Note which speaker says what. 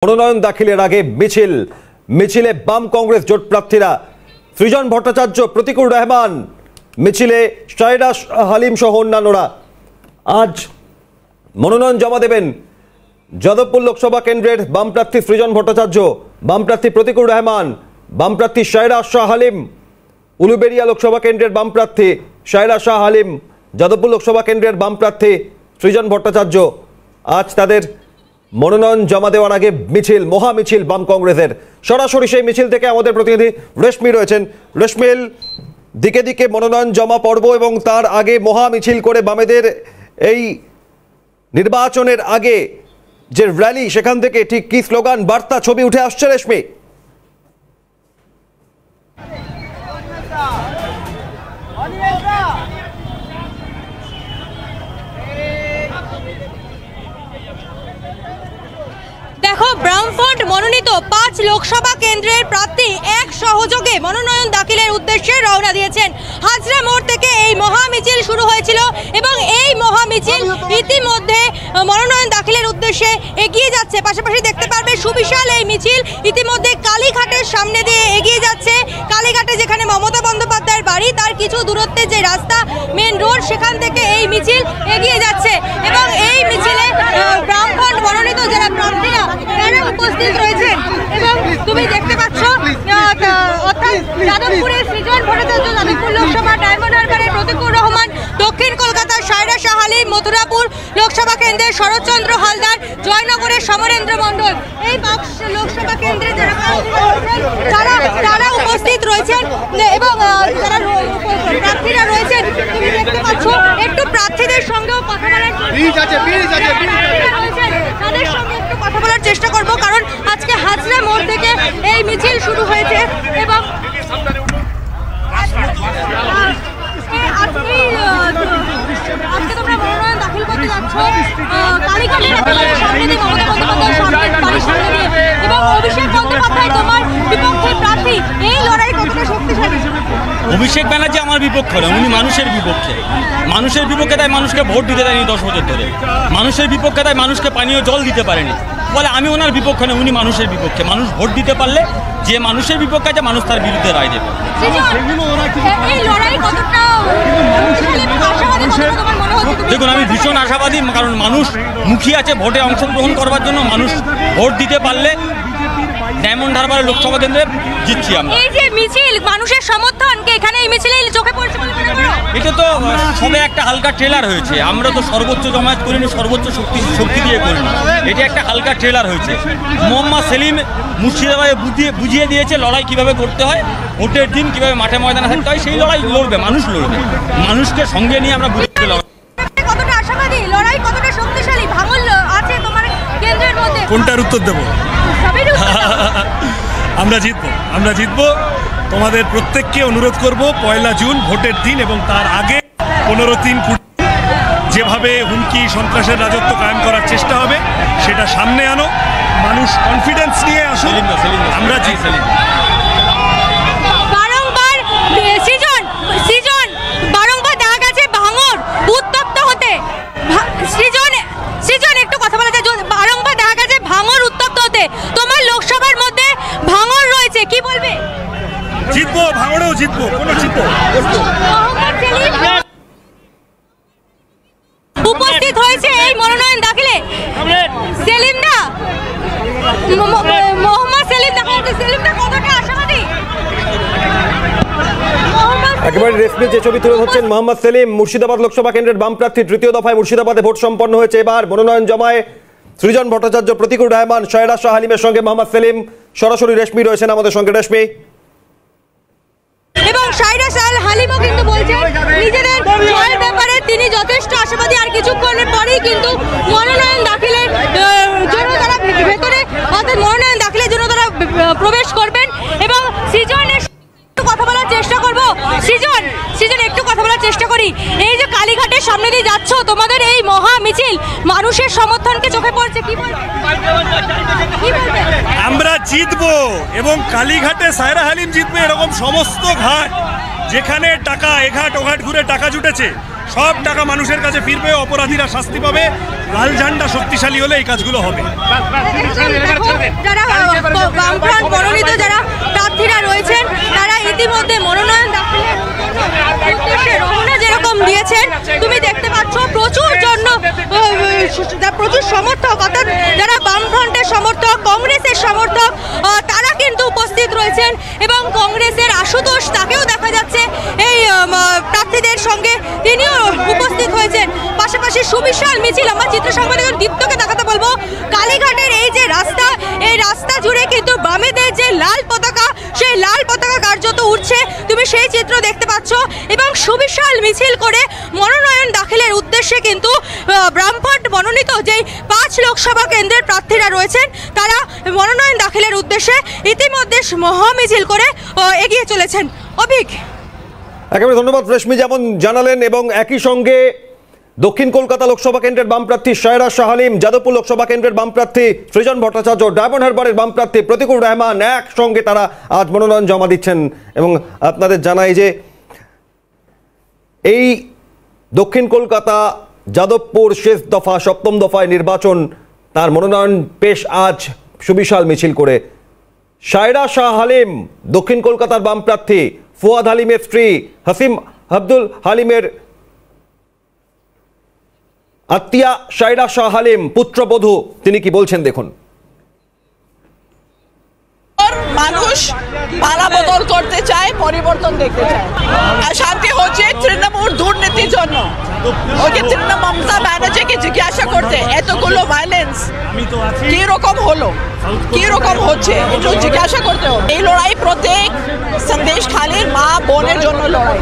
Speaker 1: মনোনয়ন দাখিলের আগে মিছিলে বাম কংগ্রেস জোট প্রার্থীরা সৃজন ভট্টাচার্য, প্রতিকুর রহমান, মিছিলে শায়রা হালিম সহ অন্যান্যরা আজ মনোনয়ন জমা দেবেন। যাদবপুর লোকসভা কেন্দ্রের বাম প্রার্থী সৃজন ভট্টাচার্য, বাম প্রার্থী প্রতিকুর রহমান, বাম প্রার্থী শায়রা হালিম, উলুবেড়িয়া লোকসভা কেন্দ্রের বাম প্রার্থী শায়রা হালিম, যাদবপুর লোকসভা কেন্দ্রের বাম প্রার্থী সৃজন ভট্টাচার্য আজ তাদের মনোনয়ন জমা দেওয়ার আগে মিছিল, মহা মিছিল বাম কংগ্রেসের। সরাসরি সেই মিছিল থেকে আমাদের প্রতিনিধি রেশমি রয়েছেন। রেশমিল, দিকে দিকে মনোনয়ন জমা পর্ব এবং তার আগে মহা মিছিল করে বামেদের এই নির্বাচনের আগে যে র্যালি, সেখান থেকে ঠিক কি স্লোগান, বার্তা, ছবি উঠে আসছে রেশমি?
Speaker 2: দেখো, ব্রাউনফোর্ট মনোনীত 5 লোকসভা কেন্দ্রের প্রার্থী এক সহযোগে মনোনয়ন দাখিলের উদ্দেশ্যে রওনা দিয়েছেন। হাজরা মোড় থেকে এই মহা মিছিল শুরু হয়েছিল এবং এই মহা মিছিল ইতিমধ্যে মনোনয়ন দাখিলের উদ্দেশ্যে এগিয়ে যাচ্ছে। পাশাপাশি দেখতে পারবে সুবিশাল এই মিছিল ইতিমধ্যে কালীঘাটের সামনে দিয়ে এগিয়ে যাচ্ছে। কালীঘাটে যেখানে মমতা বন্দ্যোপাধ্যায়ের বাড়ি, তার কিছু দূরত্বে যে রাস্তা, মেন রোড, সেখান থেকে এই মিছিল এগিয়ে যাচ্ছে এবং এই মিছিলে ব্রাউনফোর্ট মনোনীত যারা প্রার্থীরা তারা উপস্থিত রয়েছেন এবং তুমি দেখতে পাচ্ছ অর্থাৎ যাদবপুরের সৃজন ভট্টাচার্য, যাদবপুর লোকসভা ডায়মন্ড হারবারের প্রতিকুর রহমান, দক্ষিণ কলকাতার শায়রা হালিম, মথুরাপুর লোকসভা কেন্দ্রের শরৎচন্দ্র হালদার, জয়নগরের সমরেন্দ্র মণ্ডল, এই লোকসভা কেন্দ্রে যারা তারা উপস্থিত রয়েছেন এবং যারা প্রার্থীরা রয়েছেন তুমি দেখতে পাচ্ছ। একটু প্রার্থীদের সঙ্গেও কথা বলার তাদের সঙ্গে একটু কথা বলার চেষ্টা করব, কারণ আজকে হাজরা মোড় থেকে এই মিছিল শুরু হয়েছে এবং আজকে তোমরা মনোনয়ন দাখিল করতে যাচ্ছ কালীঘাটের সামনে দিয়ে, মমতা বন্দ্যোপাধ্যায়ের বাড়ির সামনে দিয়ে, এবং অভিষেক বন্দ্যোপাধ্যায় তোমার বিপক্ষে প্রার্থী। এই লড়াই কতটা শক্তিশালী?
Speaker 3: অভিষেক ব্যানার্জি আমার বিপক্ষে নয়, উনি মানুষের বিপক্ষে। মানুষের বিপক্ষে তাই মানুষকে ভোট দিতে দেয়নি 10 বছর ধরে। মানুষের বিপক্ষে তাই মানুষকে পানীয় জল দিতে পারেনি। বলে আমি ওনার বিপক্ষে নয়, উনি মানুষের বিপক্ষে। মানুষ ভোট দিতে পারলে যে মানুষের বিপক্ষে আছে, মানুষ তার বিরুদ্ধে রায় দেবে। দেখুন, আমি ভীষণ আশাবাদী, কারণ মানুষ মুখিয়ে আছে ভোটে অংশগ্রহণ করবার জন্য। মানুষ ভোট দিতে পারলে ডায়মন্ড হারবার লোকসভা কেন্দ্রে জিতছি আমরা।
Speaker 2: এই যে মিছিল, মানুষের সমর্থনকে এখানে এই মিছিলে চোখে পড়ছে বলে মনে করো?
Speaker 3: এটা তো সবে একটা হালকা ট্রেলার হয়েছে। আমরা তো সর্বোচ্চ জমায়েত করিনি, সর্বোচ্চ শক্তি দিয়ে করিনি। এটা একটা হালকা ট্রেলার হয়েছে। মোহাম্মদ সেলিম মুর্শিদাবাদে বুঝিয়ে দিয়েছে লড়াই কিভাবে করতে হয়, ভোটের দিন কিভাবে মাঠে ময়দানে থাকতে হয়। সেই লড়াই লড়বে, মানুষ লড়বে। মানুষকে সঙ্গে নিয়ে আমরা বুঝতে লড়াই।
Speaker 2: কতটা আশাবাদী, লড়াই কতটা শক্তিশালী, ভাঙল আছে তোমার কেন্দ্রের মধ্যে?
Speaker 4: কোনটার উত্তর দেবো? আমরা জিতবো। তোমাদের প্রত্যেককে অনুরোধ করব, 1 জুন ভোটের দিন এবং তার আগে 15 যেভাবে হুমকি সন্ত্রাসের রাজত্ব কায়েম করার চেষ্টা হবে, সেটা সামনে আনো। মানুষ কনফিডেন্স নিয়ে আসুন, আমরা জিতবো।
Speaker 2: বারংবার দেখা গেছে ভাঙর উত্তপ্ত হতে। সৃজন একটু কথা বলা যায়? বারংবার দেখা গেছে ভাঙর উত্তপ্ত হতে। তোমার লোকসভার মধ্যে ভাঙর রয়েছে, কি বলবে?
Speaker 4: জিতবো, ভাঙড়েও জিতবো, কোনো জিতবো।
Speaker 2: উপস্থিত হয়েছে এই মনোনয়ন দাখিলে সেলিম না, মোহাম্মদ সেলিম। দেখা যাচ্ছে সেলিমটা কতটা আশাবাদী।
Speaker 1: একেবারে রেশমি যে ছবি তুলে ধরছেন মোহাম্মদ সেলিম, মুর্শিদাবাদ লোকসভা কেন্দ্রের বাম প্রার্থী। তৃতীয় দফায় মুর্শিদাবাদে ভোট সম্পন্ন হয়েছে। এবার মনোনয়ন জমায় সৃজন ভট্টাচার্য, প্রতিকুর রহমান, শায়রা হালিমের সঙ্গে মোহাম্মদ সেলিম। সরাসরি রেশমি রয়েছেন আমাদের সঙ্গে। রেশমি,
Speaker 2: এবং শায়রা হালিমও কিন্তু বলছেন নিজেদের জয়ের ব্যাপারে তিনি যথেষ্ট আশাবাদী। আর কিছুক্ষণের পরেই কিন্তু মনোনয়ন দাখিলের জন্য তারা ভেতরে, অর্থাৎ মনোনয়ন দাখিলের জন্য তারা প্রবেশ করবেন। এবং সৃজনের কথা বলার চেষ্টা করবো। সৃজন একটু কথা বলার চেষ্টা করি। এই যে কালীঘাটের সামনে দিয়ে যাচ্ছ, তোমাদের এই মহা মিছিল মানুষের সমর্থনকে চোখে পড়ছে, কি বলবে?
Speaker 4: আমরা জিতবো এবং কালীঘাটে শায়রা হালিম জিতবে। এরকম সমস্ত ঘাট যেখানে টাকা এঘাট ওঘাট ঘুরে টাকা জুটেছে, সব টাকা মানুষের কাছে ফিরবে, অপরাধীরা শাস্তি পাবে, লাল ঝান্ডা শক্তিশালী হলে এই কাজগুলো হবে।
Speaker 2: যারা বামফ্রন্ট মনোনীত যারা প্রার্থীরা রয়েছেন তারা ইতিমধ্যে মনোনয়ন দাখিলের উদ্দেশ্যে রওনা যেরকম দিয়েছেন তুমি দেখতে পাচ্ছ, প্রচুর সমর্থক অর্থাৎ যারা বামফ্রন্টের সমর্থক, কংগ্রেসের সমর্থক তারা কিন্তু উপস্থিত রয়েছেন এবং কংগ্রেসের আশুতোষ তাকেও দেখা যাচ্ছে এই প্রার্থীদের সঙ্গে, তিনিও উপস্থিত হয়েছেন। পাশাপাশি সুবিশাল মিছিল, আমার চিত্র সংবাদক দীপ্তকে দেখাতে বলবো, কালীঘাটের এই যে রাস্তা, এই রাস্তা জুড়ে কিন্তু বামেদের যে লাল পতাকা, সেই লাল পতাকা কার্যত উঠছে, তুমি সেই চিত্র দেখতে পাচ্ছ এবং সুবিশাল মিছিল করে মনোনয়ন দাখিলের উদ্দেশ্যে কিন্তু বামফ্রন্ট মনোনীত যেই 5 লোকসভা কেন্দ্রের প্রার্থীরা রয়েছেন তারা মনোনয়ন দাখিলের উদ্দেশ্যে ইতিমধ্যে মহামিছিল করে এগিয়ে চলেছেন। অভিক,
Speaker 1: একেবারে ধন্যবাদ রেশমি, যেমন জানালেন। এবং একই সঙ্গে দক্ষিণ কলকাতা লোকসভা কেন্দ্রের বাম প্রার্থী শায়রা শাহ আলীম, যাদবপুর লোকসভা কেন্দ্রের বাম প্রার্থী সৃজন ভট্টাচার্য, ডায়মন্ড হারবারের বাম প্রার্থী প্রতিকুর রহমান একসঙ্গে তারা আজ মনোনয়ন জমা দিচ্ছেন। এবং আপনাদের জানাই যে এই দক্ষিণ কলকাতা যাদবপুর শেষ দফা 7ম দফায় নির্বাচন, তার মনোনয়ন পেশ আজ সুবিশাল মিছিল করে। শায়রা শাহ আলীম দক্ষিণ কলকাতার বাম প্রার্থী, ফুয়াদ হালিমের স্ত্রী হাসিম আব্দুল হালিমের আত্মীয়া শায়রা শাহ আলীম, পুত্রবধূ, তিনি কি বলছেন দেখুন।
Speaker 5: মানুষ পালা বদল করতে চায়, পরিবর্তন দেখতে চায়। আর শান্তি হচ্ছে তৃণমূল দুর্নীতির জন্য। ওকে তৃণমূল মমতা ব্যানার্জিকে জিজ্ঞাসা করতে এতগুলো ভায়োলেন্স কি রকম হলো, কি রকম হচ্ছে, একটু জিজ্ঞাসা করতে হবে। এই লড়াই প্রত্যেক সন্দেশখালীর মা বোনের জন্য লড়াই।